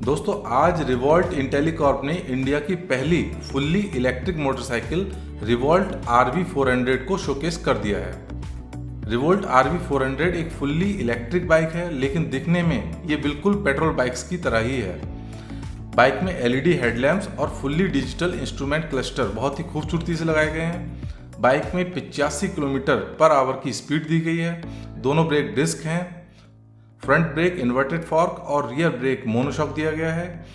दोस्तों आज रिवॉल्ट इंटेलीकॉर्प ने इंडिया की पहली fully electric motorcycle revolt RV400 को शोकेस कर दिया है। रिवॉल्ट RV400 एक फुल्ली इलेक्ट्रिक बाइक है, लेकिन दिखने में ये बिल्कुल पेट्रोल बाइक्स की तरह ही है। बाइक में LED हेडलैम्प्स और फुल्ली डिजिटल इंस्ट्रूमेंट क्लस्टर बहुत ही खूबसूरती से लगाए गए हैं। बाइक में 85 किलोमीटर पर आवर की स्पीड दी गई है। दोनों ब्रेक डिस्क हैं। फ्रंट ब्रेक इन्वर्टेड फॉर्क और रियर ब्रेक मोनोशॉक दिया गया है।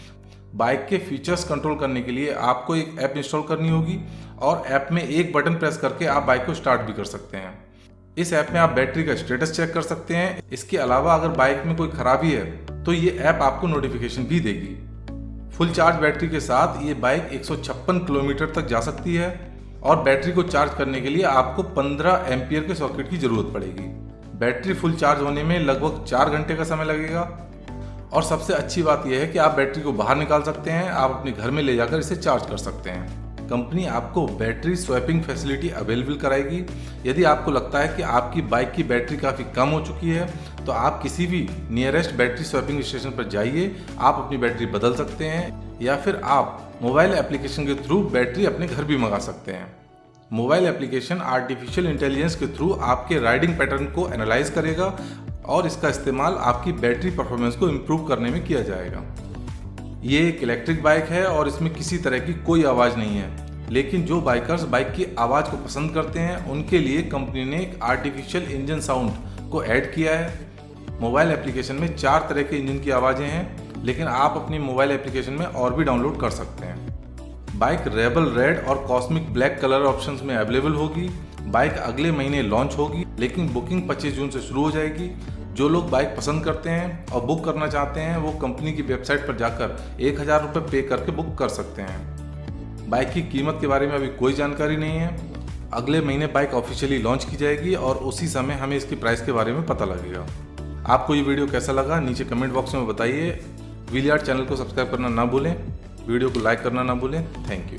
बाइक के फीचर्स कंट्रोल करने के लिए आपको एक ऐप इंस्टॉल करनी होगी और ऐप में एक बटन प्रेस करके आप बाइक को स्टार्ट भी कर सकते हैं। इस ऐप में आप बैटरी का स्टेटस चेक कर सकते हैं। इसके अलावा अगर बाइक में कोई खराबी है तो ये ऐप आपको नोटिफिकेशन भी देगी। फुल चार्ज बैटरी के साथ ये बाइक 156 किलोमीटर तक जा सकती है और बैटरी को चार्ज करने के लिए आपको 15 एम्पियर के सॉकेट की जरूरत पड़ेगी। बैटरी फुल चार्ज होने में लगभग 4 घंटे का समय लगेगा और सबसे अच्छी बात यह है कि आप बैटरी को बाहर निकाल सकते हैं, आप अपने घर में ले जाकर इसे चार्ज कर सकते हैं। कंपनी आपको बैटरी स्वैपिंग फैसिलिटी अवेलेबल कराएगी। यदि आपको लगता है कि आपकी बाइक की बैटरी काफ़ी कम हो चुकी है तो आप किसी भी नियरेस्ट बैटरी स्वैपिंग स्टेशन पर जाइए, आप अपनी बैटरी बदल सकते हैं या फिर आप मोबाइल एप्लीकेशन के थ्रू बैटरी अपने घर भी मंगा सकते हैं। मोबाइल एप्लीकेशन आर्टिफिशियल इंटेलिजेंस के थ्रू आपके राइडिंग पैटर्न को एनालाइज करेगा और इसका इस्तेमाल आपकी बैटरी परफॉर्मेंस को इम्प्रूव करने में किया जाएगा। ये एक इलेक्ट्रिक बाइक है और इसमें किसी तरह की कोई आवाज़ नहीं है, लेकिन जो बाइकर्स बाइक की आवाज़ को पसंद करते हैं उनके लिए कंपनी ने एक आर्टिफिशियल इंजन साउंड को ऐड किया है। मोबाइल एप्लीकेशन में 4 तरह के इंजन की आवाज़ें हैं, लेकिन आप अपनी मोबाइल एप्लीकेशन में और भी डाउनलोड कर सकते हैं। बाइक रेबल रेड और कॉस्मिक ब्लैक कलर ऑप्शंस में अवेलेबल होगी। बाइक अगले महीने लॉन्च होगी, लेकिन बुकिंग 25 जून से शुरू हो जाएगी। जो लोग बाइक पसंद करते हैं और बुक करना चाहते हैं वो कंपनी की वेबसाइट पर जाकर 1000 रुपये पे करके बुक कर सकते हैं। बाइक की कीमत के बारे में अभी कोई जानकारी नहीं है। अगले महीने बाइक ऑफिशियली लॉन्च की जाएगी और उसी समय हमें इसकी प्राइस के बारे में पता लगेगा। आपको ये वीडियो कैसा लगा नीचे कमेंट बॉक्स में बताइए। व्हील यार्ड चैनल को सब्सक्राइब करना ना भूलें, वीडियो को लाइक करना ना भूलें। Thank you.